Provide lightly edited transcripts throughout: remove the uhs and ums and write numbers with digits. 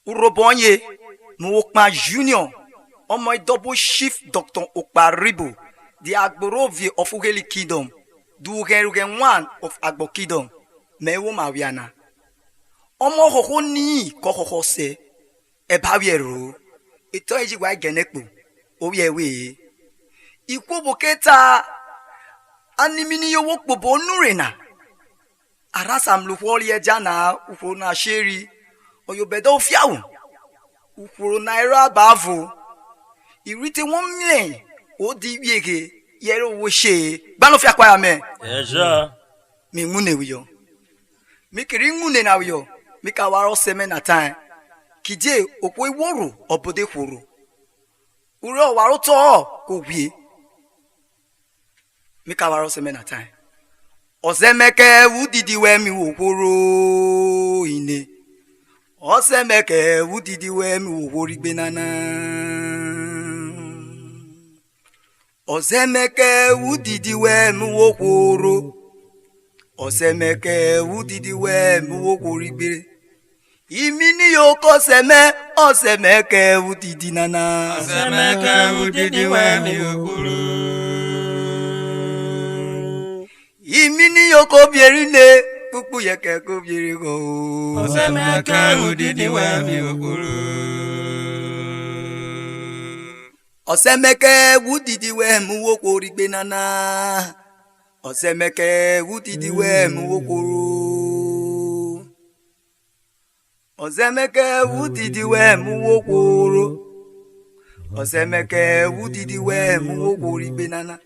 Urobonye, Mwokma Junior, Omoy Double Chief Dr. Okparibo, the Agborovie of Ugeli Kingdom, Dugerugen one of Agbo Kingdom, Mewo Mawiana. Omo Hoho ni Koho se, Ebawiero, Etoji Wai Genekbu, Oyewe. Ikwo Boketa, Animini Yowok Bonurena. Arasam Luwoli Jana, Ufona Sheri. Oyobedo fiawu ukwuru naira bavu irite 1 million odi wiege yere owo se gbanu fi akwa ya me eja mi ngune wiyo mi kiri ngune na wiyo mi ka waro seme na time kije okwo iworu obode kwuru uro waro to ko wie mi ka waro seme na time ozemeke udidi we mi wokwuru ine Osemeke udidi we mi worigbe nana. Osemeke udidi we mi wokoro. Osemeke udidi we mi wokorigbe. Imini yoko seme osemeke udidi nana. Osemeke udidi we mi wokoro. Imini yoko bierine. Kuku yeke kubirigo. Osemeke udidi we mi wokoro. Osemeke udidi we mu wokorigbe nana. Osemeke udidi we mu wokoro. Osemeke udidi we mu wokoro. Osemeke udidi we mu wokorigbe nana.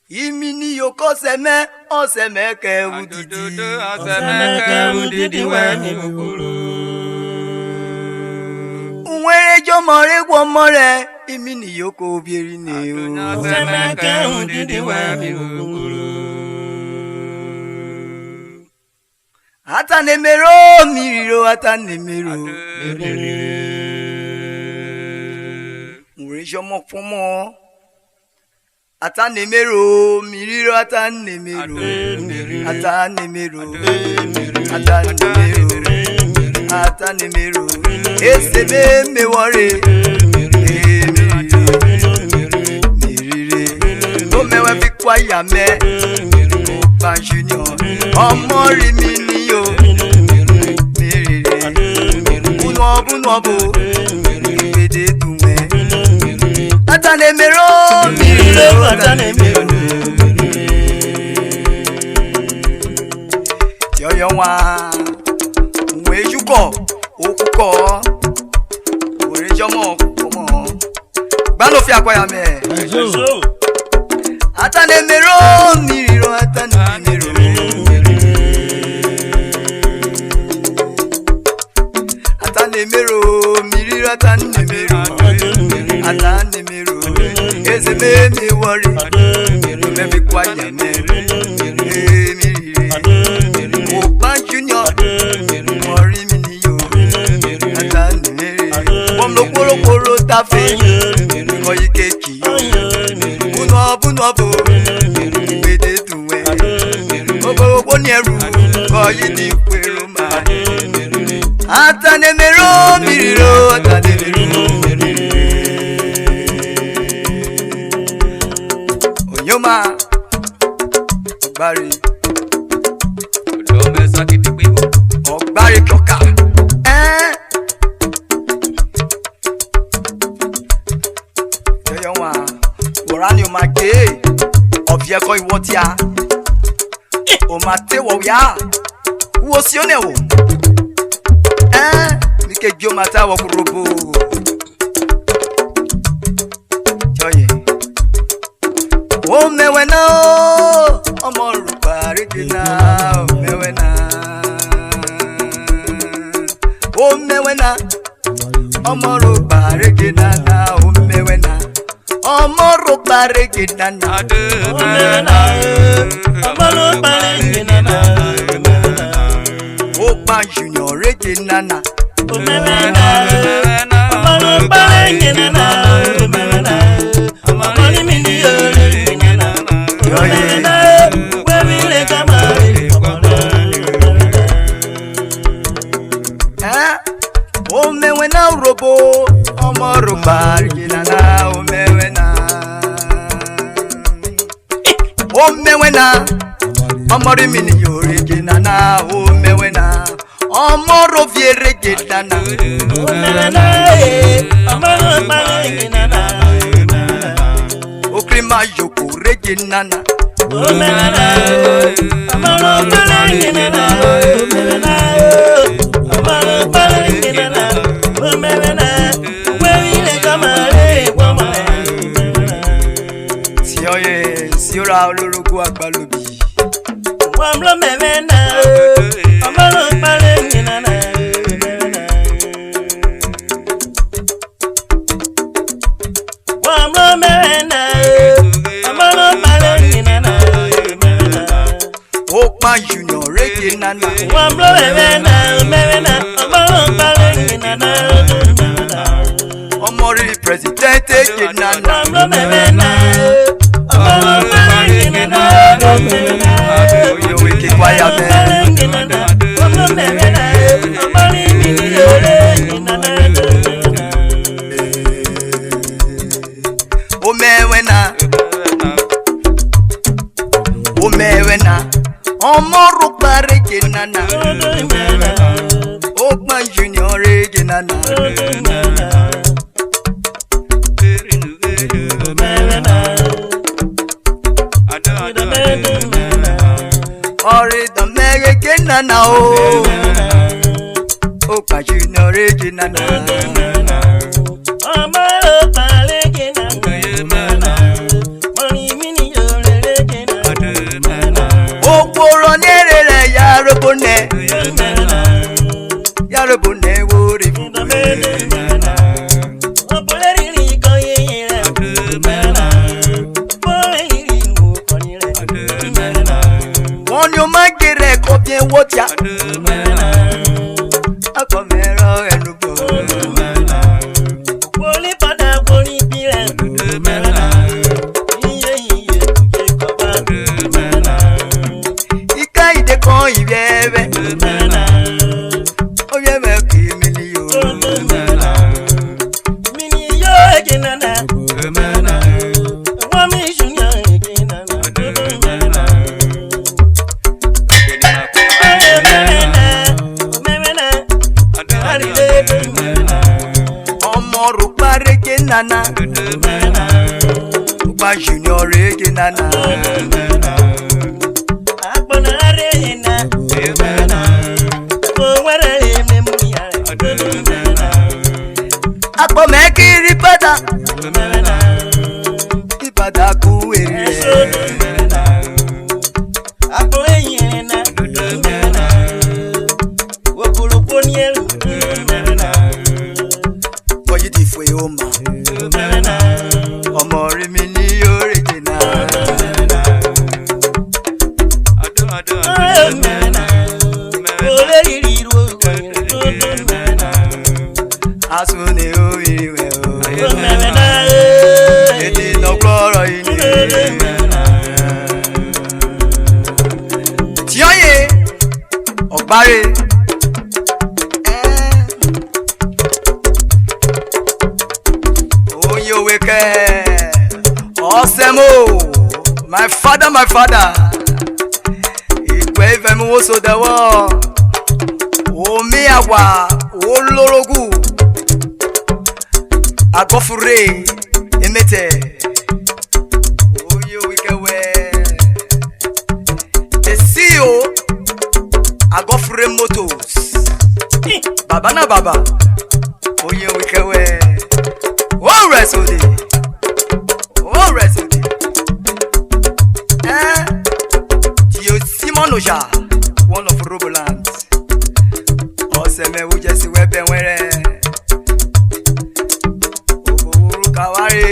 Imini yoko seme osemeke udidi. Osemeke udidi we mi wokoro. Unwere jomore gwomore imini yoko obierine o. Osemeke udidi we mi wokoro. Ata nemero miriro ata nemero. Unwere jomo fomo. Ata nemero miriro ata nemero. Ata nemero. Ata nemero. Ata nemero. Esebe me worry. Mirire. No me we fi kwaya me. Okpa Junior. Omo ri mi ni o. Mirire. Bunobu. Ede dume. Ata nemero miriro ata nemero. Yoyo wa. Nwe juko. Okuko. Ore jomo komo. Gbanu fi akwaya me. Ejo. Ata nemero miriro ata nemero. Ata nemero miriro ata nemero. Ata nemero. Eze me mi worry. Me be kwaya me. Okpa Junior. Worry me ni yo. Ata nemero. Bom lo koro tafe. Ko yikeki. Buno. Ibede tuwe. Obo ni eru. Ko yidi kwero ma. Ata nemero miriro ata nemero. Onyoma Ogbari Odo me sakiti pe o. Ogbari kloka Yoyonwa Orani o ma ge Ovie ko iwo ti a O ma te wo ya Wo si one wo Mi ke jo mata wo kurobo Joye O mewena Omo rupa regina O mewena Omo rupa regina O mewena Omo rupa regina Okpa Junior regina mewena robo omoro barigina na omewena omewena omori mini yorigina na omewena omoro vieregina na omewena omoro barigina na okrima yoko regina na omewena omoro barigina na omewena omoro barigina na omewena wele kamare wamare sioye siora olorogo agbalobi wamlo mewena omoro barigina na wamlo mewena omoro barigina na Okpa Junior regina na wamlo mewena omoro barigina na omori president regina na wamlo mewena omoro barigina na oyo wiki kwaya me wamlo mewena omori mini regina na omewena omoro regina na Okpa Junior regina na ori the regina na o Okpa Junior regina na omoro barigina na mori mini regina Okporo nerere yarobone wori wọ́n ní o máa ń gèrè ẹ̀kọ́ bí ẹwọ́ tíá akọ̀mẹ́rọ ẹnu bò wọlé padà wọlé bí rẹ̀ iye kùjẹ́ kọ́ba ika ìdè kan ìrẹ́rẹ́ ó yẹ mẹ́ kí mi ní o mini yóò jìnnà náà wọ́n mi junior jìnnà náà. ọmọ rúpa regina na Okpa Junior regina na akpọ̀nà regina òwúrọ̀ èmi mú yàrá akpọ̀mẹ́kiri padà ìbàdà kú èrè akpọ̀ ẹ̀yìn náà òkúròpó ní ẹrù bọ́yì ti fò ó mà ọmọ rí mi ní regina olóríire ìró asun ni ó ìwẹ̀ o mẹ́rẹ̀ẹ́nà ètè ìnàgbọ́rọ̀ yìí ni tíọ́yè ọ̀gbáre oyin òwe kẹ́ ọ̀sẹ̀mó my father ìgbẹ́ ìfẹ́ mi wó so dẹ̀wọ́ omi àwà olórogù agọ́fúre emete oyin òwe kẹwẹ́ the CEO agọ́fúre motors bàbá náà bàbá oyin òwe kẹwẹ́ ó rẹ̀ sóde tí o Simon Oja one of Roboland ọ̀sẹ̀mẹ̀wò jẹ́sí wẹ́bẹ̀ wẹ́rẹ́ ògbòwòrò kàwárí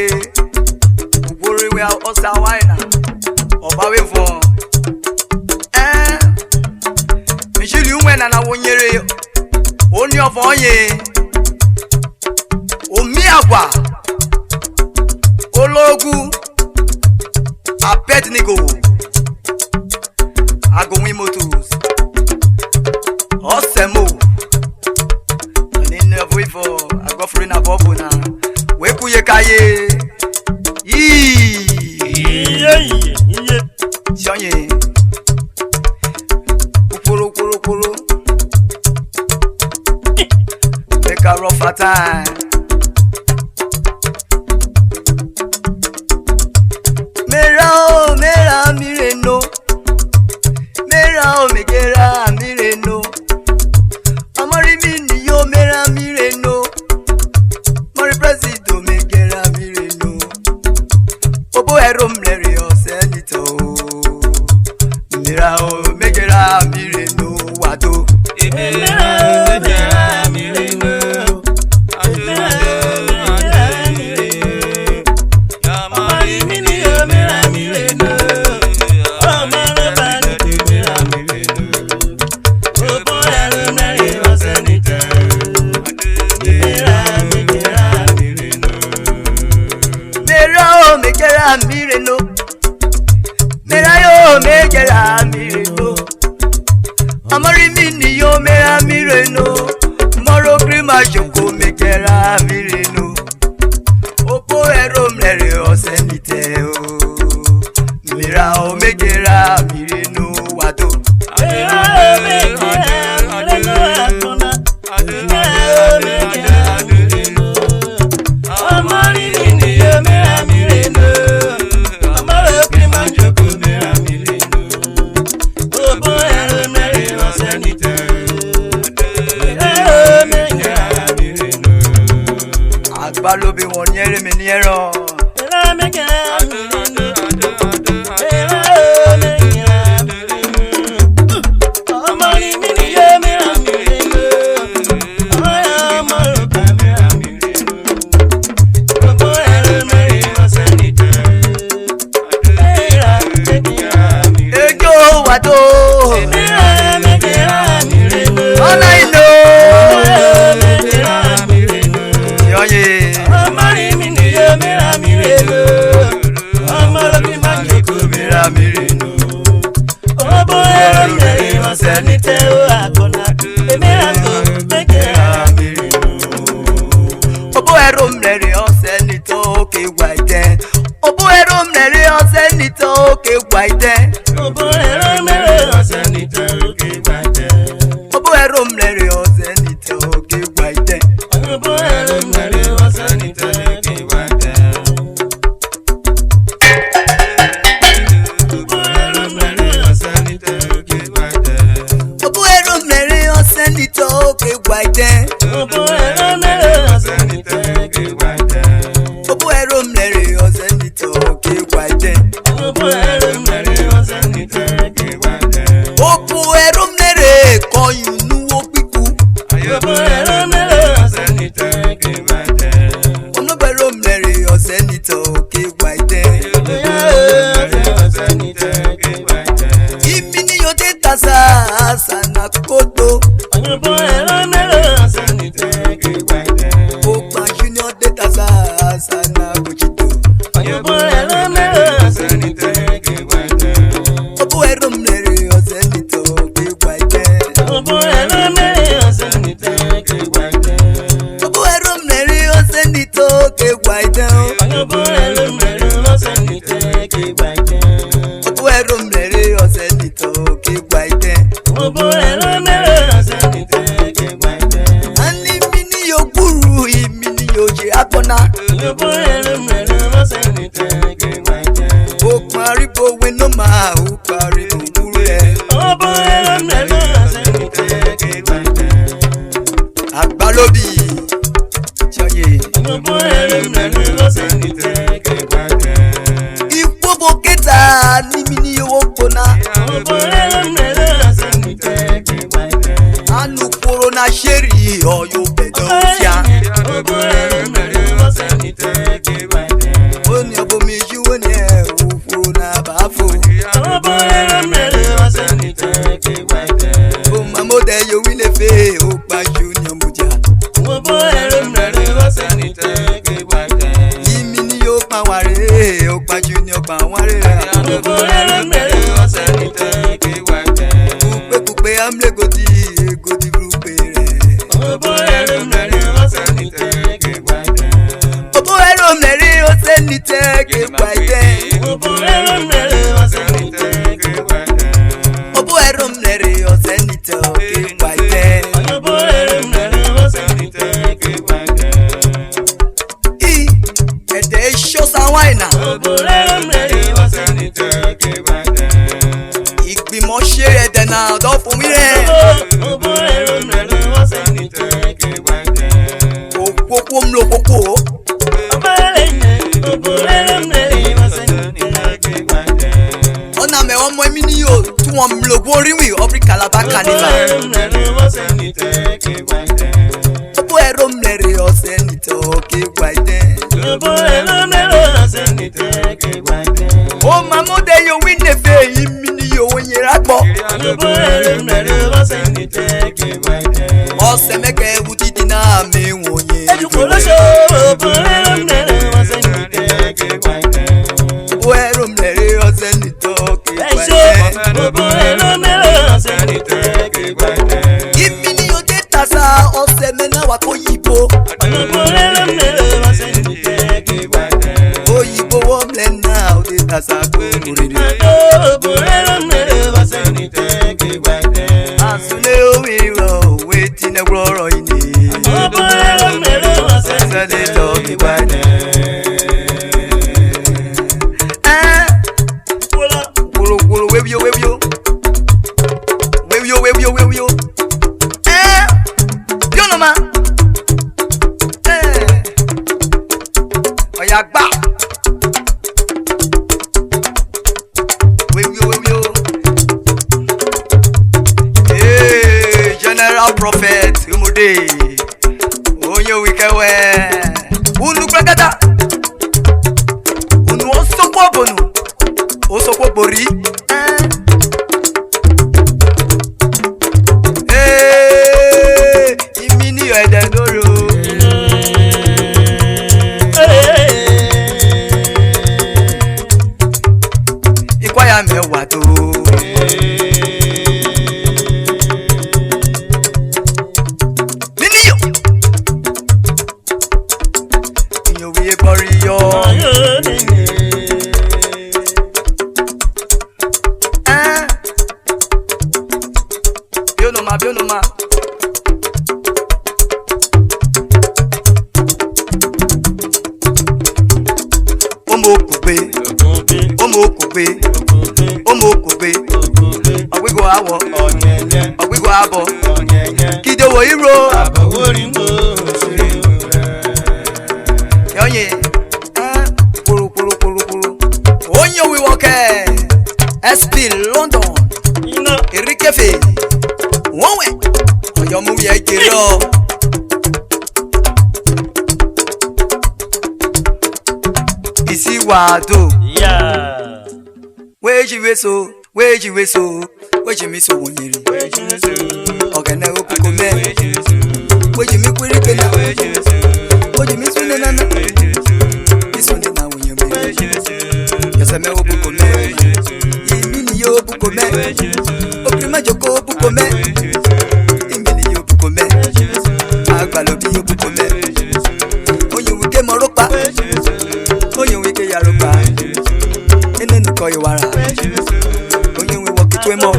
ògbòrìwé ọ̀sà wáìnà ọ̀báwé fún mìṣílì ń wẹ̀ nana wo nyere ó ní ọ̀fọ̀ ọ̀yẹ́ omi àgbà ológun abednego agowin moto a rougher time. Mera mireno, mera megera mireno. Amori mini yo mera mireno, mori presido megera mireno. Obo ero mleri o senito, mera megera mireno wado. Mireno, mera yo megera mireno. Amori mini yo mera mireno, moro grima joko megera mireno. Opo ero mlere o senite o, mera o megera mireno wado. Balobi won yere mi ni ero. Ejo wado. Obo ero mleri ose ni to ke waide. Obo ero mleri ose ni to ke waide. Obo ero mleri ose ni to ke waide. Obo ero mleri ose ni to ke waide. Obo ero mleri ose ni to ke waide. Obo ero mleri ose ni to ke waide. Obo ero mleri ose ni to ke waide. Obo ero mleri ose ni to ke waide. Obo ero mleri ose ni to ke waide. Obo ero mleri ose ni to ke waide. Obo ero mleri ko yunu opiku. Obo ero mleri ose ni to ke waide. Ono bero mleri ose ni to ke waide. Obo ero ose ni to ke waide. Imini yo de tasa sana kodo. Obo ero mleri ose ni to ke waide. Opa junior de tasa sana kuchito. Obo ero mleri ose ni to ke waide. Obo ero mleri ose ni to ke waide. Obo ero mleri ose ni to ke waide. Obo ero mleri ose ni to ke waide. Obo ero mleri ose ni to ke waide. Obo ero mleri ose ni to ke waide. Obo ero mleri ose ni to ke waide. Ani mini yo guru, imini yo je akona. Obo ero mleri ose ni to ke waide. O paribo we no ma, o paribo guru. Obo ero mleri ose ni to ke waide. Agbalobi chaye. Obo ero mleri ose ni to ke waide. Ipo boketa ni mini yo kona. Obo ero mleri ose ni to ke waide. Anu corona sheri oyo bedo tia. Obo ero mleri ose ni to ke waide. Oni obo mi juwe ni ufuru na bafo. Obo ero mleri ose ni to ke waide. O mamode yo wile fe o pa junior muja. Obo ero mleri ose ni to ke waide. Imini yo pa ware o pa junior pa ware. Obo ero mleri ose ni to ke waide. Kupe amle godi godi grupe re. Obo ero ìgbìmọ̀ ṣe ẹ̀dẹ̀ náà ọ̀dọ́ fún mi rẹ̀. òpópó ń lo pópó. ọ̀nà mẹ́wọ́n mọ èmi ní yóò tí wọ́n ń lo boríwì ọ̀bí Calabar Carnival. gbogbo ẹ̀rọ mẹ́rin ọ̀sẹ̀ nìtọ́ kí wáyé. ó máa mú de yóò wí nẹ́fẹ̀ yìí mi ní yóò yẹn rápọ̀. ọ̀sẹ̀ mẹ́kẹ́ ewu dídí náà mi wọ̀nyẹn. gbogbo ẹ̀rọ mẹ́rin ọ̀sẹ̀ nìtọ́ kí wáyé. ìmí ni yóò dé tàṣà ọ̀sẹ̀ mẹ́ná wà kó yìbò. òyìnbó wọ́n lẹ́ náà ó dé tàṣà kó rere. àsúlé omi rọ̀ òwe tí ẹ gbọ́rọ̀ yìí ni. sẹ́ni tó kí wáyé. Wòlò wébíó wébíó. Wébíó. Bí ọ̀nà ma. Ọ̀yà gbà. Wébíó. General Prophet Umude. Onye wikewe. Unu gbagada. Unu osokwo bonu. Osokwo bori. Imi ni ẹ̀dẹ̀ lóru. Ìkwáyà mẹ́wàá tó. Níníyọ̀. Ìyòwé kọrí yọ. Bí ọ̀nà ma. Ọmọ okùngbé. Ọ̀gbígbọ̀ àwọ̀. Ọ̀gbígbọ̀ àbọ̀. Kìdòwò ìró. Yọ̀nyẹ̀. Kúrú. Onye wíwọ́kẹ́. SP London. Ìríkẹ́fẹ̀. Wọ́n wẹ̀. Ọ̀yọ́ mú yẹ jèrè ọ. Isi wàdó. Wéjì wéso. Wéjì mi so wònyèrè. Ọ̀gẹ̀nẹ̀ òkùnkùn mẹ́. Wéjì mi kwéré gbéná. Wéjì mi sún nínú náà. Ìsún nínú àwọn èèyàn mi. Yọ̀sẹ̀ mẹ́ òkùnkùn mẹ́. Ìmí ni yóò òkùnkùn mẹ́. Obìnrin mẹ́jọ kó òkùnkùn mẹ́. Ìmí ni yóò òkùnkùn mẹ́. Àgbàlóbi yóò òkùnkùn mẹ́. Oyin wíkẹ́ mọ́rọ́pá. Oyin wíkẹ́ yàrọ́pá. Ẹnẹ́nu kọ́ ìwàrà. Oyin wíwọ́ kìtú ẹmọ́.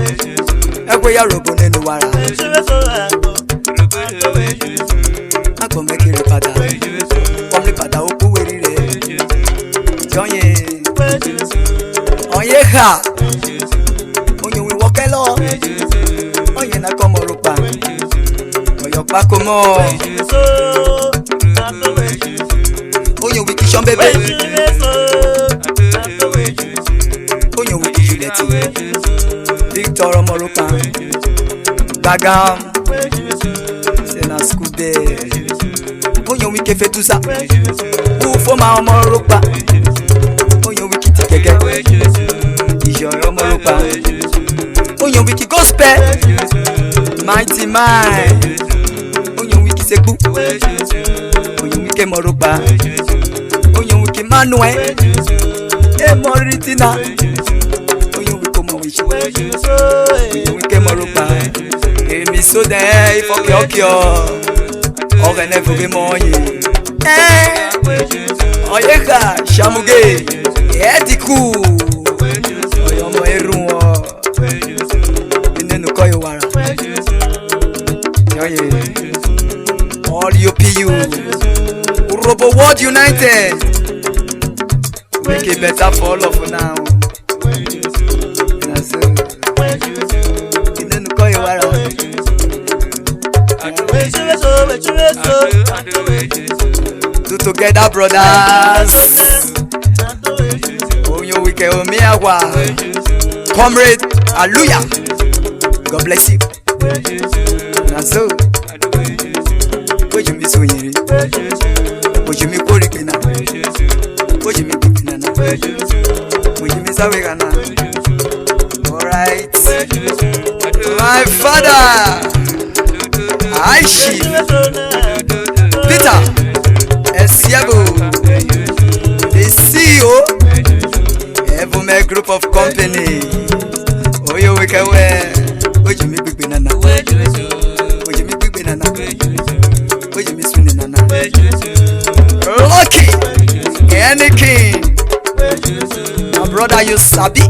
Ẹgbẹ́ yàrọ̀bọ̀ nínú wàrà. Àgbọ̀n mẹ́kiri padà. Kọ́mlé padà ó kú wérí rẹ̀. Jọ́yìn. Ọ̀yẹ́ hà. Oyin wíwọ́ kẹ́lọ́. Oyin náà kọ́ mọ́rọ́pá. Ọ̀yọ́ pákó mọ́. Oyin wíkì sọ́n bébé. Oyin wíkì Juliet. Victor Omoropa. Bagam. Sena Skube. Oyin wíkì Fetusa. Ufoma Omoropa. Oyin wíkì Tikeke. Ijo Omoropa. Oyin wíkì Gospel. Mighty Man. Oyin wíkì Sekbu. Oyin wíkì Moropa. Oyin wíkì Manuel. Emoritina. Oyin wíkì Omowishi. Oyin wíkì Moropa. Emi so dẹ́ ìfọ̀kẹ́ ọ̀kẹ́ ọ̀. Ọ̀rẹ́ náà fòkè mọ́ ọ̀yẹ́. Ọ̀yẹ́ ká Ṣàmùgé. Ẹ̀ ti kú. Ọ̀yọ́ ọmọ ẹrù wọn. Nínú kọ́ ìwàrà. Yọ̀yẹ́. All you PU. Robo World United. Make it better for all of now. That's it. You don't call you around. Do together, brothers. Oh, you wicked, oh, me, comrade, hallelujah. God bless you. That's so. What you miss when you what you make for it now? What you make it now? What you miss away now? Alright. My father, Aishi, Peter, Esiabo, the CEO, Evume Group of Company. Oh, you wicked way. What you make big banana? What you make big banana? What you miss winning nana? Lucky, any king. My brother, you sabi.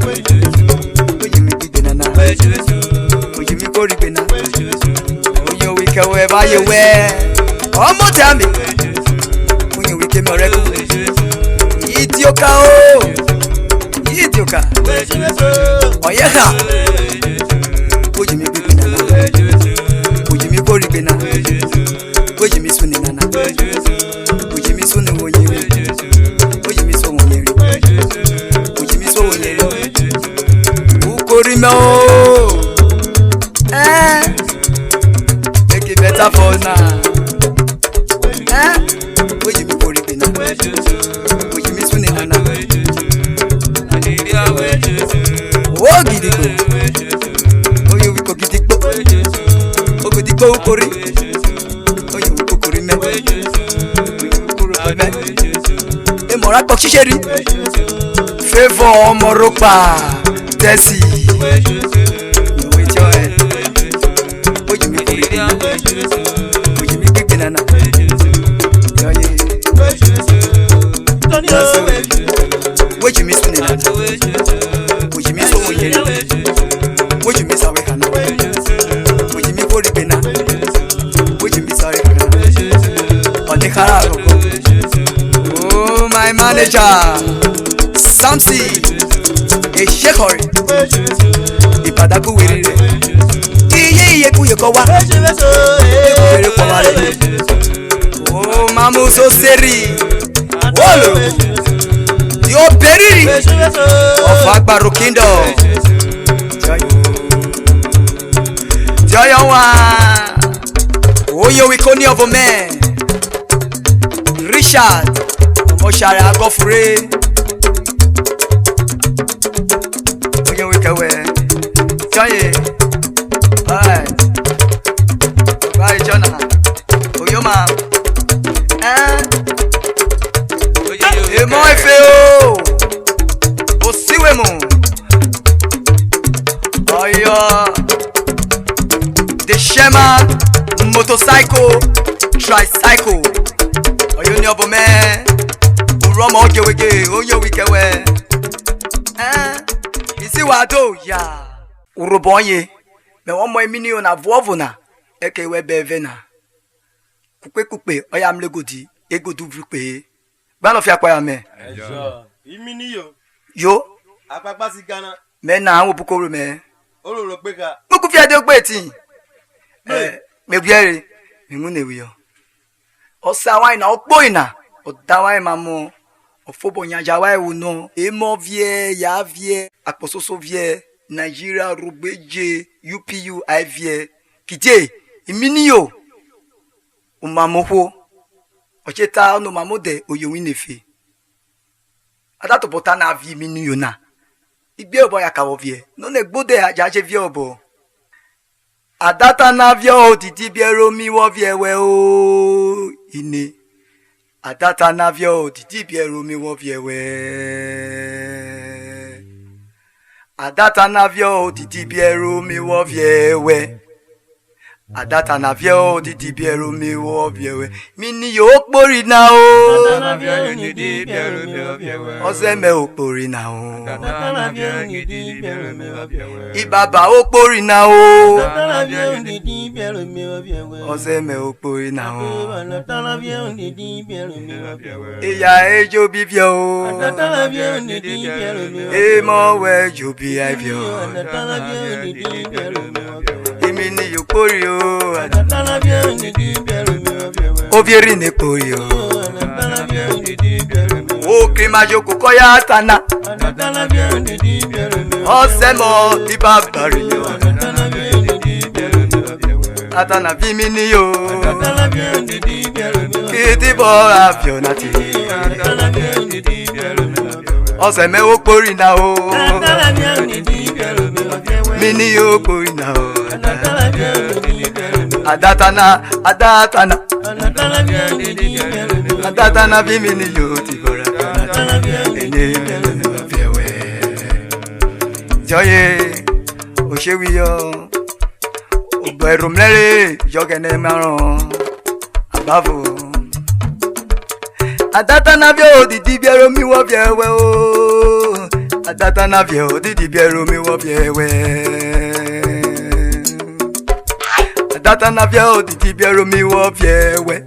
What you make big banana? What you make big banana? Oh, you wicked wherever you wear. One more time, when you wicked me record. Idioka oh, idioka. Oh yeah. Would you make big banana? Would you make big banana? Would you miss winning nana? Would you miss winning when you? Would you miss when you? Would you miss when you? Who could remember? Make it better for now. Would you make big banana? Would you miss winning nana? Oh, giddy go. Okori, oyo okori me. Emora kokisheri. Favor Moropa, Desi. No wait your head. Oyo mi kori. Oyo mi big banana. Yo ye. What you miss nana? What you miss over here? What you miss away kana? Oh, my manager, Samsi, a shekori, Ipadaku with it. Oh, Mamu so seri, Wolo, your berry of Akbaru Kingdom. Joyawa, oh, you wikoni of a man. Richard, Oshara Agofre. Okay, we can wear. Johnny. Alright. Bye, Jonah. Oh, your mom. Et moi, Féo. Aussi, oui, mon. Oh, yeah. The Shema, motorcycle, tricycle. You know, man, who run all your way, oh, you wicked way. You see what I do? Yeah. Uroboye, me 1 million na vovona, eke we bevena. Coupe, I am le goody, e go do vupe. Ban of your choir me. Yo, Apapasigana, men now, Buko me. Olo Rebecca, Look if you are the waiting. Me very, Mimunewio. Osawa na okboina odawa mamo ofobo nyajawa uno emo vie ya vie akpososo vie Nigeria rubeje UPU ivie kije iminiyo umamoho ocheta no mamode oyowinefe adato botana vie iminiyo na igbe obo ya kawo vie no ne gbode ajaje vie obo adata na vie odidi biero mi wo vie we o ine adata na vie odidi biero mi wo vie we adata na vie odidi biero mi wo vie we Adata na vie o didi biero mi wo biewe. Mini yo okpori na o. Ose me okpori na o. Ibaba okpori na o. Ose me okpori na o. Iya ejo bibia o. E mo we jo bi avio. Imini yo okpori o. Obieri ne kpori o. O krima joko koya tana. Osemo biba bari yo. Atana vimini yo. Kiti bo afio nati. Oseme okpori na o. Mini yo okpori na o. Adatana vimini yo tibora. Joye oshewi yo oberumlere jogene maron abavo. Adatana vio didi biero mi wo biewe o. Adatana vio didi biero mi wo biewe. Adata na vio didi biero mi wo biewe.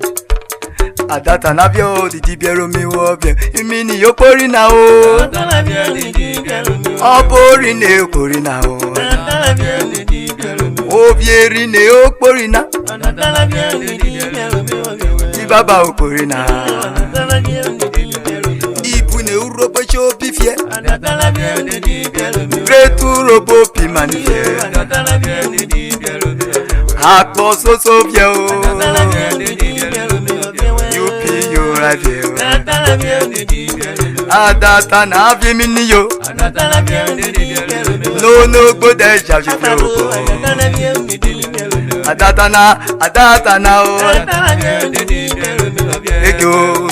Adata na vio didi biero mi wo biewe. Imini yo pori na o. Opori ne okpori na o. Obieri ne okpori na. Ti baba okpori na. Ibu ne urobo cho bifie. Gretu robo pi manifie. Akpo so vie o. Yupi yo ravie o. Adata na vimini yo. No go de javi o. Adata na o. Ego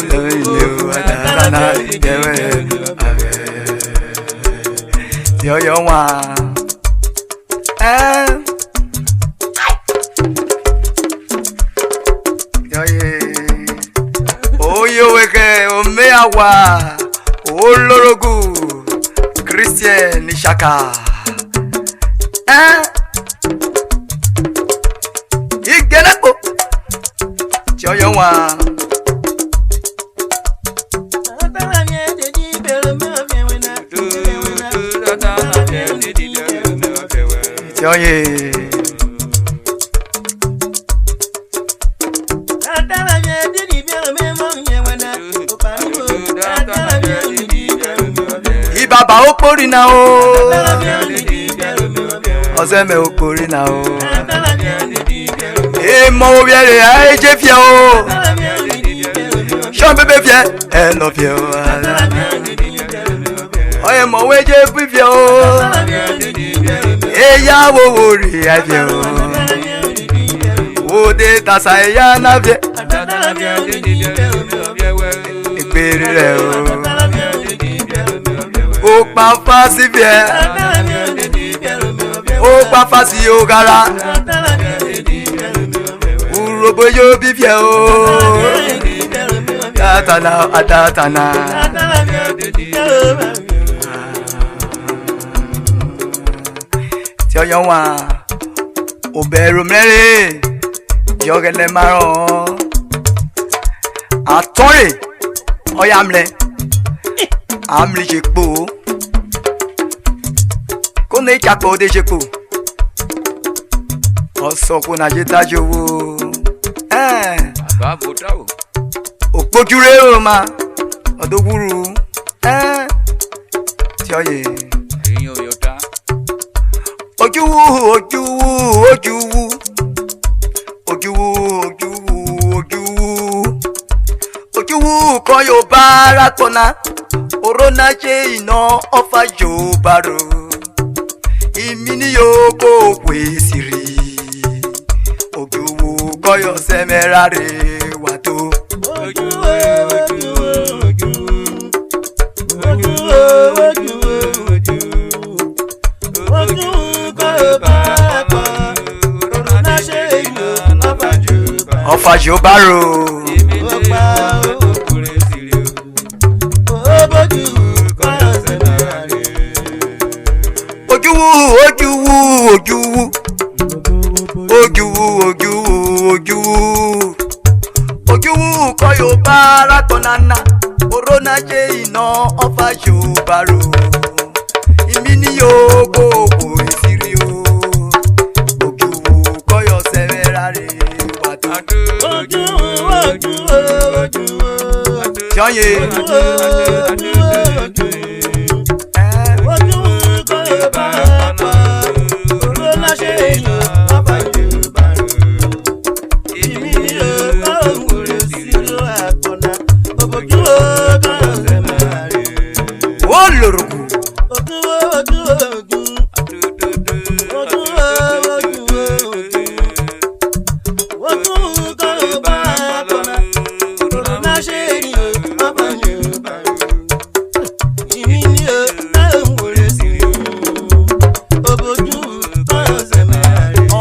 yo adata na yewe. Yo wa. Oyo weke omeawa olorogu Christian Nishaka Igenepo Joyo wa Joye Ibaba okpori na o. Oseme okpori na o. E mo biere a eje fie o. Shon bebe fie e no fie o. Oye mo weje fie o. E ya wo wori a fie o. O de tasa e ya na fie. Ipere re o. O pa fasi vie. O pa fasi ogara. Urobo yo bi vie o. Adatana. Ti oyo wa oberu mere. Jogene maron. Atore. Oyamle. Amli jekpo. Kone chapo de jekpo. Oso ko na jeta jowo. Ba bota o. Opojure o ma. Odoguru. Ti oye. Eyin oyota. Ojuwu ko yo bara kona. Orona je ina ofa jo baro. Imini yo ko kwesiri. Ojuwu ko yo semerare wato. Oju ko yo bara kona. Orona je ina Jobaro. Ọ̀pá òkúrẹ́ sírí o. Ó bójú kọ́yọ̀ sẹ́mẹ́rà rẹ̀. Ojúwú ojúwú ojúwú. Ojúwú ojúwú ojúwú. Ojúwú kọ́ Yorùbá rákọ̀nánà. Orona jẹ́ iná ọ̀fà Jobaro. Ìmí ni yóò gbogbo ìsírí o. Ojúwú kọ́yọ̀ sẹ́mẹ́rà rẹ̀ wàdó. Ojú ojú ojú. Jọ́yè. Ojú kọ́yọ̀ bá pa. Orona ṣe iná ọ̀fà Jobaro. Ìmí ni yóò gbogbo ìsírí àkọ́nà. Ojú kọ́yọ̀ sẹ́mẹ́rà rẹ̀. Ó lòrùkù.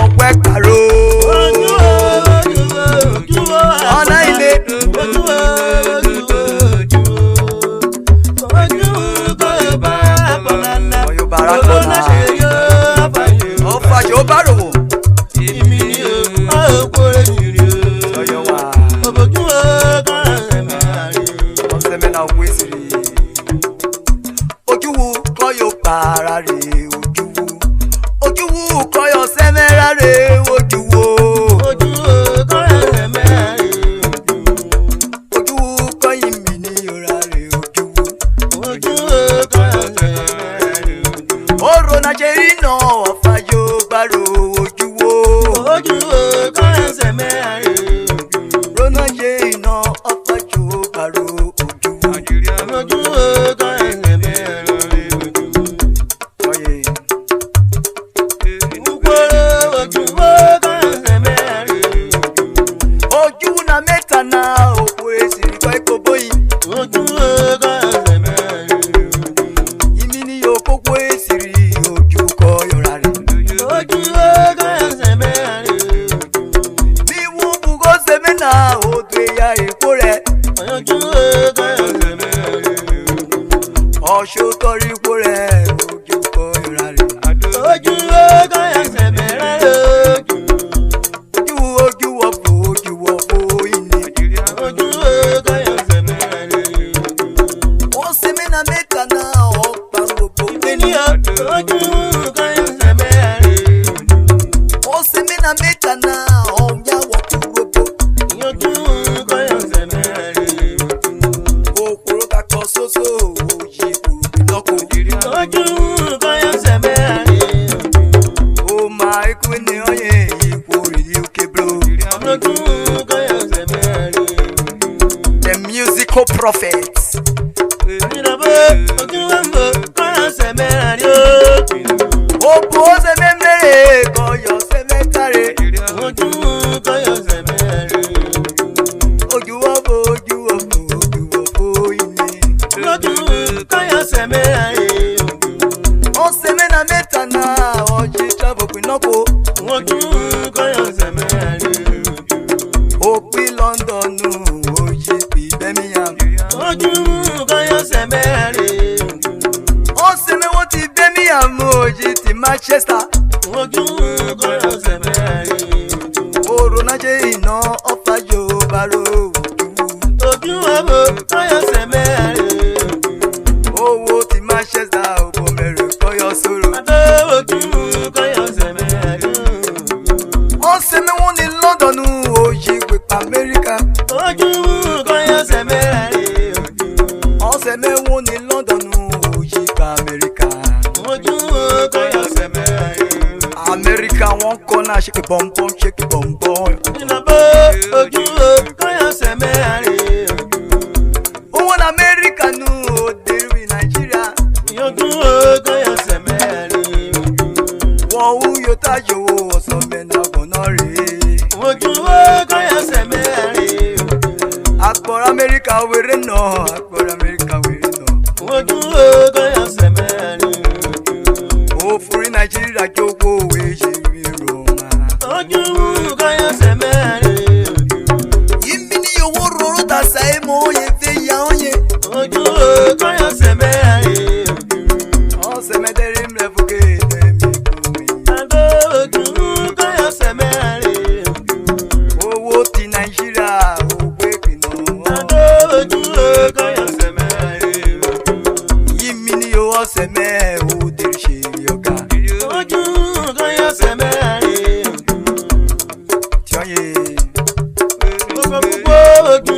Ọ̀pẹ pàrọ̀. Ọ̀nà ilé. Yorùbá rákọ̀nà. Ọ̀fà Jobaro. Ọ̀yọ́ wa. Ọ̀sẹ̀mẹ́nà wíṣìrì. Ojúwú kọ́yọ̀ pàrà rè ojúwú. Ojúwú kọ́yọ̀ sẹ́mẹ́rà rè ojúwú. Ojúwú kọ́yìn mi ní yọ̀rà rè ojúwú. Orona jẹ́ iná ọ̀fà Jobaro ojúwú. Orona jẹ́ iná ọ̀fà Jobaro ojúwú. Ọ̀yẹ́. Ojúwú na mẹ́ta na òkú èsì ìkọ́ ikọ̀ bóyí. Ìmí ni yóò kókó èsì rí ojú kọ yọ̀rà rẹ̀. Bí wọ́n bugó sẹ́mẹ́nà odò ẹ̀yà èkó rẹ̀. Ọ̀ṣọ́ tọrí ipò rẹ̀ ojú kọ yọ̀rà rẹ̀. Ojú ọ̀fọ̀ ìní. Wọ́n sẹ́mẹ́nà mẹ́ta náà ọ̀pá rògbò. Wọ́n sẹ́mẹ́nà mẹ́ta náà ọ̀nyáwọ̀ kúrògbò. Òkúrò kakọ sóso òyì kúrò lọ́kọ̀. Ó máa ikú ní ọyẹ́ ipò rèé òkè bro. The musical prophets. Opo sẹ́mẹ́mẹ́rẹ́ kọyọ̀ sẹ́mẹ́kárẹ́. Ojú ọ̀fọ̀ ìní. Ó sẹ́mẹ́nà mẹ́ta náà ọ̀jì tábọ̀ pínọ́kọ̀. Òpin Lọ́ndọ̀nù òjì pì Birmingham. Ó sẹ́mẹ́wọ́n ti Birmingham òjì ti Manchester. Orona jẹ́ iná ọ̀fà Jobaro. Owó ti Manchester òbò mẹ́rin kọ́yọ̀ sóró. Ó sẹ́mẹ́wọ́n ní Lọ́ndọ̀nù òjì pèpà Amẹ́ríkà. Ó sẹ́mẹ́wọ́n ní Lọ́ndọ̀nù òjì pèpà Amẹ́ríkà. Amẹ́ríkà wọ́n kọ́ náà ṣe kí bọ̀m̀bọ̀m ṣe kí bọ̀m̀bọ̀m. Owó ní Amẹ́ríkà nù òdèrú Nàìjíríà. Wọ́n wú yóò tájò ọ̀sán mẹ́ta gbọ̀nà rèé. Àpọ̀rọ̀ Amẹ́ríkà wèrè náà. Àpọ̀rọ̀ Amẹ́ríkà wèrè náà. Òfurufú Nàìjíríà jókòó òwe ṣe rí rò. ojú kọ́yọ̀ sẹ́mẹ́ Yimini yo oseme o derishe yoga. ojú kọ́yọ̀ sẹ́mẹ́ Tianye. gbogbo ojú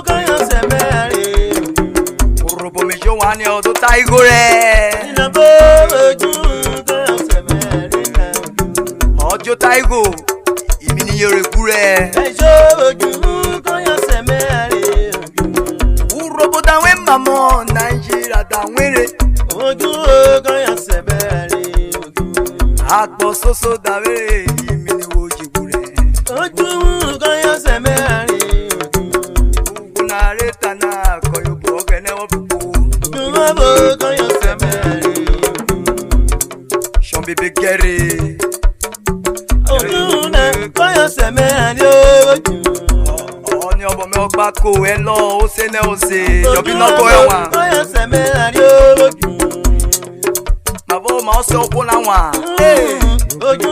kọ́yọ̀ sẹ́mẹ́ Orobo mejo wani odo taigo re. ìnàbó ojú kọ́yọ̀ sẹ́mẹ́ Ojo taigo. Imini yore kure. ẹ̀ṣọ́ ojú kọ́yọ̀ sẹ́mẹ́ Urobo dawe mamo Nigeria dawere. ojú kọ́yọ̀ sẹ́mẹ́ Agbo soso dawere. Imini wo jibure. ojú kọ́yọ̀ sẹ́mẹ́ Ugunare tana koyo bogene obuku. ìnàbó kọ́yọ̀ sẹ́mẹ́ Shon bebe gere. ojú náà kọ́yọ̀ sẹ́mẹ́ ojú. Oni obo me ogba ko e lo o se ne o se. Jobi no ko e wa. kọ́yọ̀ sẹ́mẹ́ ojú. Mavo ma o se opo na wa. ojú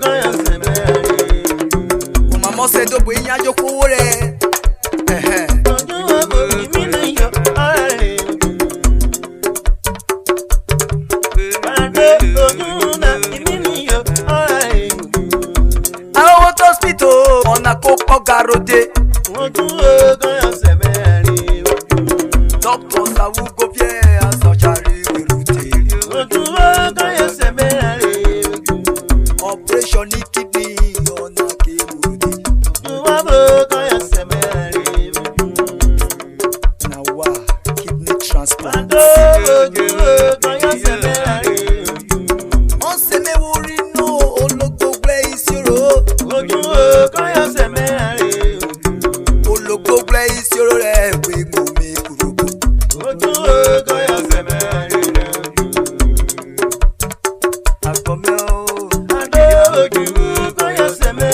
kọ́yọ̀ sẹ́mẹ́ O ma mo se dobo yin ajo ko re. ojú ọkọ̀ ìmí ni yọ ọ̀rẹ́ ojú náà ìmí ni yọ ọ̀rẹ́ Awo to hospital ona ko ko garode. ojú kọ́yọ̀ sẹ́mẹ́ Doctor sawu go vie asachari wirute. ojú kọ́yọ̀ sẹ́mẹ́ Operation ni kidney ona ke wirute. ojú kọ́yọ̀ sẹ́mẹ́ Na wa kidney transplant. ojú kọ́yọ̀ sẹ́mẹ́ On se me wori no ologbo gbe isiro. ojú kọ́yọ̀ sẹ́mẹ́ Ologbo gbe isiro re we mo me kurobo. ojú kọ́yọ̀ sẹ́mẹ́ Agbome o. ojú kọ́yọ̀ sẹ́mẹ́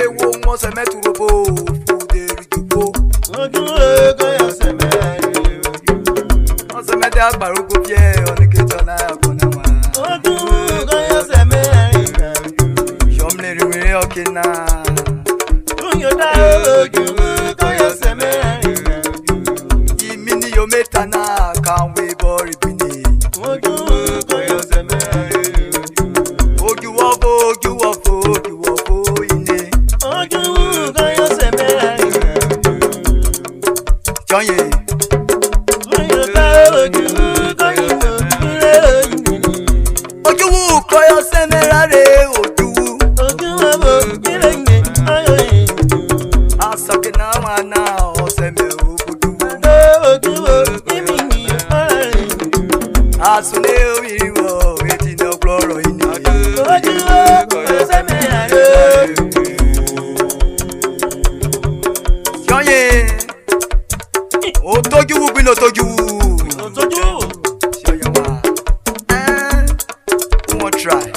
Ewo mo se me turobo. Fude rijubo. ojú kọ́yọ̀ sẹ́mẹ́ On se me de agbaro go vie oni ke jona akona wa. ojú kọ́yọ̀ sẹ́mẹ́ Shomle riwe okina. Yọ̀dá ojú kọ́yọ̀ sẹ́mẹ́ Imini yo metana kanwe bori bini. ojú kọ́yọ̀ sẹ́mẹ́ Oju wofo ine. ojú kọ́yọ̀ sẹ́mẹ́ Joye. yọ̀dá ojú kọ́yọ̀ sẹ́mẹ́ Oju wu koyo semerare oju wu. ojú ọmọ ìpínlẹ̀ ìgbẹ́ ayọ̀ yìí Asoke na wana oseme oju wu. ojú ìmí ni ọ̀rẹ́ Asune oiriwo eti no gloro ini. ojú kọ́yọ̀ sẹ́mẹ́ Joye. O toju wu bi no toju wu. ojú Joye wa. Who won't try?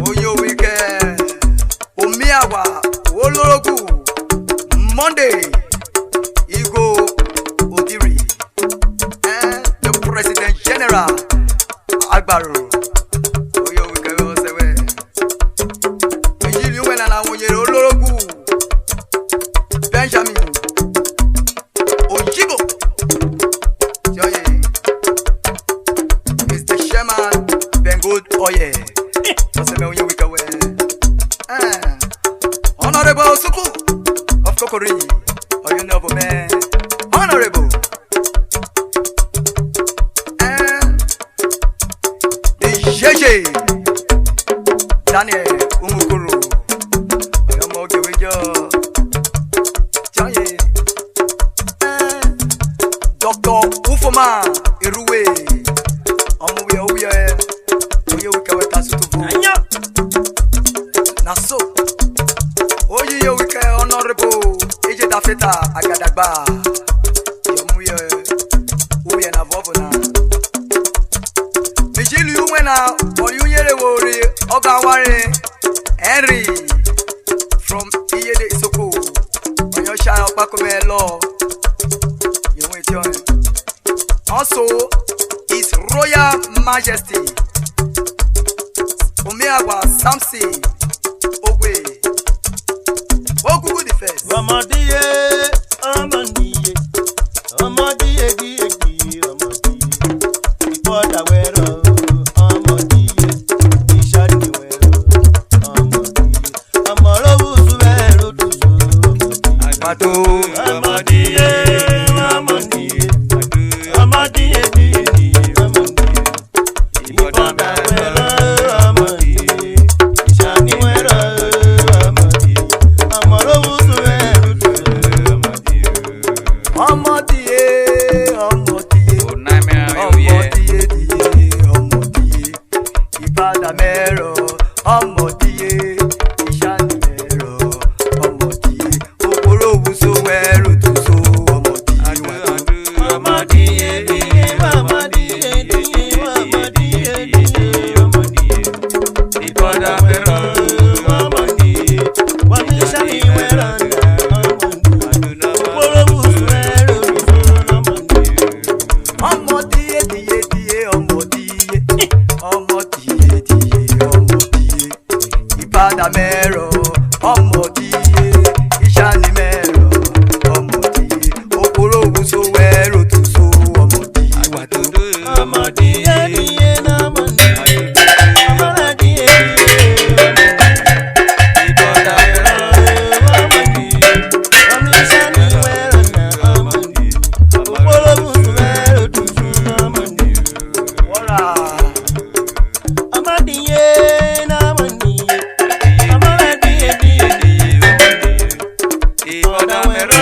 Oyo weekend. Omiawa. Olorogu. Monday. Igo Odiri. The President General. Agbaro. Oyo weekend osewe. Ejili uwe na na wonyere Olorogu. Benjamin. Ojibo. Joye. Mr. Sherman Bengood Oye. Oseme onye wika we. Honorable Suku of Kokori. Oyo nobo me. Honorable. The JJ. Daniel Umukuru. Oyo moge wejo. Joye. Dr. Ufoma Eruwe. Omuwe oye wika we tasutufu. anya Na so. Oye wika honorable Eje Dafeta Agadagba. Yomuye uye na vovo na. Mijili uwe na oyunyere wori ogaware Henry from Iyede Isoko. Onyosha Opakome Law. Also, His Royal Majesty Omiagwa Samson Ogwe Ogu ọmọdíye ọmọdíye ọmọdíye díye díye ọmọdíye ìfọdàwẹrọ ọmọdíye ìṣàdìwẹrọ ọmọdíye ọmọlówùsù ẹrọ dùsù ọmọdíye àgbàdo ọmọdíye ọmọdíye ọmọdíye díye díye ọmọdíye ìfọdàwẹrọ ọmọdíye ìṣàdìwẹrọ ọmọdíye ọmọlówùsù ẹrọ dùsù ọmọdíye. ọmọdíye ọmọdíye oname ayoye ọmọdíye díye ọmọdíye ìbádàmẹ́rọ ọmọdíye ìṣànímẹ́rọ ọmọdíye ògbóròwúso wẹ́rù tó so ọmọdíye wà tó. ọmọdíye díye ọmọdíye díye ọmọdíye díye ọmọdíye ìfọdàwẹrọ ọmọdíye wọ́n mi ṣàníwẹ̀rọ ọmọdíye ògbóròwúso ẹrọ dùsù ọmọdíye. ọmọdíye díye díye ọmọdíye ọmọdíye díye ọmọdíye ìbádàmẹ́rọ ọmọdíye ìṣànímẹ́rọ ọmọdíye ògbóròwúso wẹ́rù tó so ọmọdíye wà tó. ọmọdíye díye ọmọdíye ọmọdíye díye ìfọdàwẹrọ ọmọdíye wọ́n mi ṣàníwẹ̀rọ ọmọdíye ògbóròwúso ẹrọ dùsù ọmọdíye. wọ́ra ọmọdíye ọmọdíye ọmọdíye díye díye ọmọdíye ìfọdàwẹrọ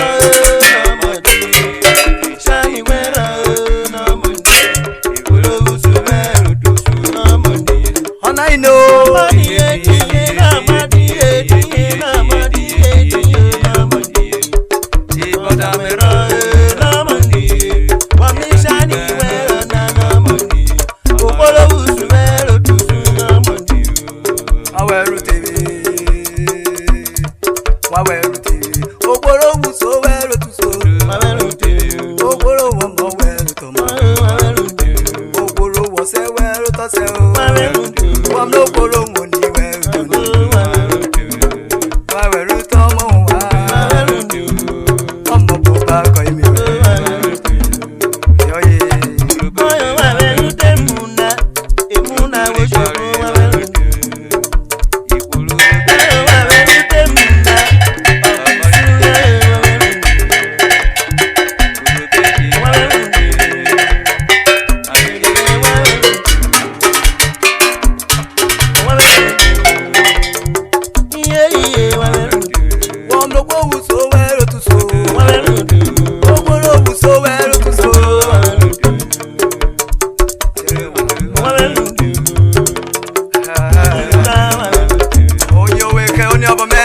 ọmọdíye ṣàníwẹ̀rọ ọmọdíye ògbóròwúso ẹrọ dùsù ọmọdíye. ọ̀nà ìnò ọmọdíye díye ọmọdíye díye ọmọdíye díye ọmọdíye ìfọdàwẹrọ ọmọdíye wọ́n mi ṣàníwẹ̀rọ ọmọdíye ògbóròwúso ẹrọ dùsù ọmọdíye. wàwẹ̀rù tèmi wàwẹ̀rù tèmi ògbóròwúso wẹ́rù tó so ògbóròwọ̀ mọ̀ wẹ́rù tó mọ̀ ògbóròwọ̀sẹ̀ wẹ́rù tọ́sẹ̀ o wọ́n lógbóròwọ̀ ní wẹ́rù tó ní wàwẹ̀rù tó mọ̀ wá ọmọ bó bá kọ́ ìmì yọ̀yẹ̀. wọ́n lógbóròwúso wẹ́rù tó so ògbóròwúso wẹ́rù tó so. onye oweke onye ọbọmẹ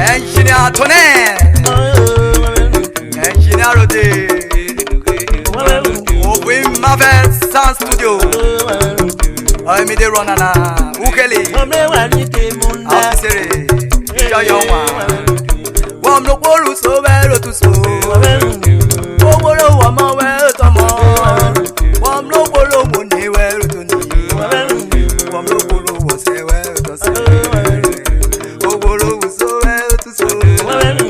ẹnjinia tonẹ ẹnjinia rode obin marvel sound studio ọyẹmídé rọnana ukele afisere ìjọyọ wọn lógbóròwúso wẹ́rù tó so ògbóròwọ̀ mọ̀ wẹ́rù tọmọ wọn lógbóròwọ̀ ní wẹ́rù tó ní wọn lógbóròwọ̀sẹ̀ wẹ́rù tọ́sẹ̀ ògbóròwúso wẹ́rù tó so wàwẹ̀rù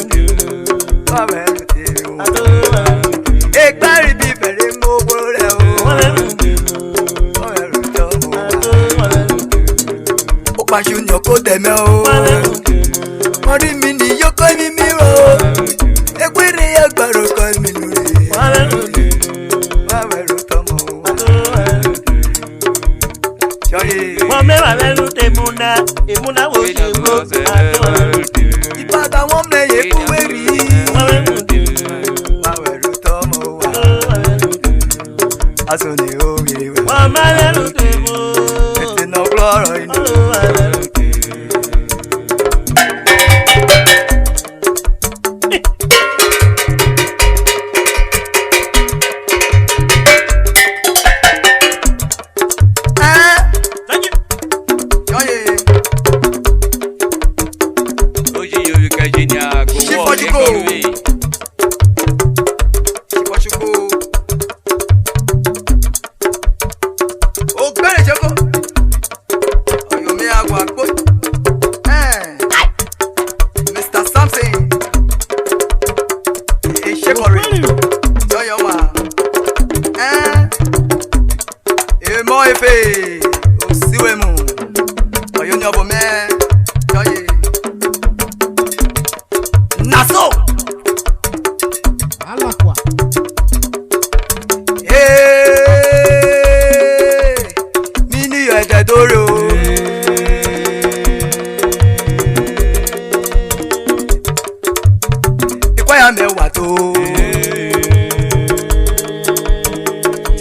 tèmi o ẹgbẹ́rì bíi fẹ̀rẹ̀ mú ògbórò rẹ̀ o wàwẹ̀rù tọ́mọ wa ó pàṣẹ ní ọkọ tẹ̀mẹ́ o wọ́n rí mi ní yọkọ́ mi mìíràn o ẹgbẹ́rẹ́ ẹgbàrún kọ́ mi lórí wàwẹ̀rù tọ́mọ wa ṣọ́yẹ́ wọ́n mẹ́wàá lẹ́nu tẹ̀múná ìmúná wo ṣe kó àtọ́ ìbàdàn wọn mẹ́yẹ kúwé rí wàwẹ̀rù tọ́mọ wa aṣọ ni ó rí wẹ̀ wọ́n má lẹ́nu tẹ̀mú. ètè náà gbọ́rọ̀ inú. Mr. Something. ya me wato.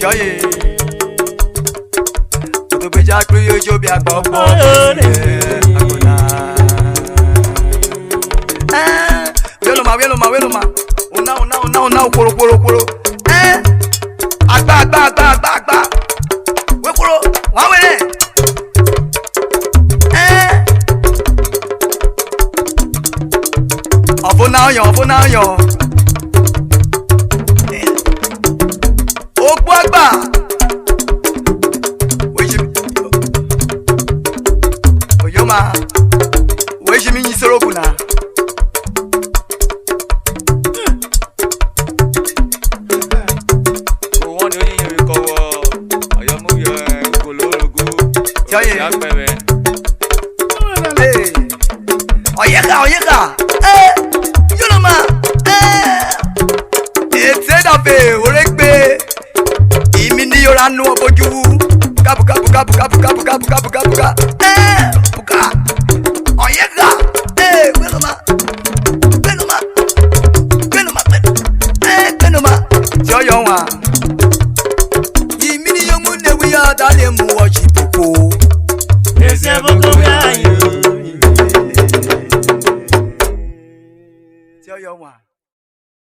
Joye. To be jack you jobi agbobo. Agona. Weloma. Una okoro. Agba. We kuro, wa wele. Ọ̀fun náà yàn. Ogbó àgbà. Oyoma. Wéṣi mi yin sorogun na. Owó ni oyin yẹn kọ wọ ọ̀yọ́mú yọ gòlóògó. Jọ́yè. Oyeka. Yoloma. Ètè dàbẹ̀ orégbé. Ìmí ni yóò ránú ọbọ̀jú. Buka. Buka. Oyeka. Gbẹ̀nùmá. Tí ó yọ wọn. Ìmí ni yóò mú newì yá dálé mú ọjì pòpò. Ese boko ya yo. Tí ó yọ wọn.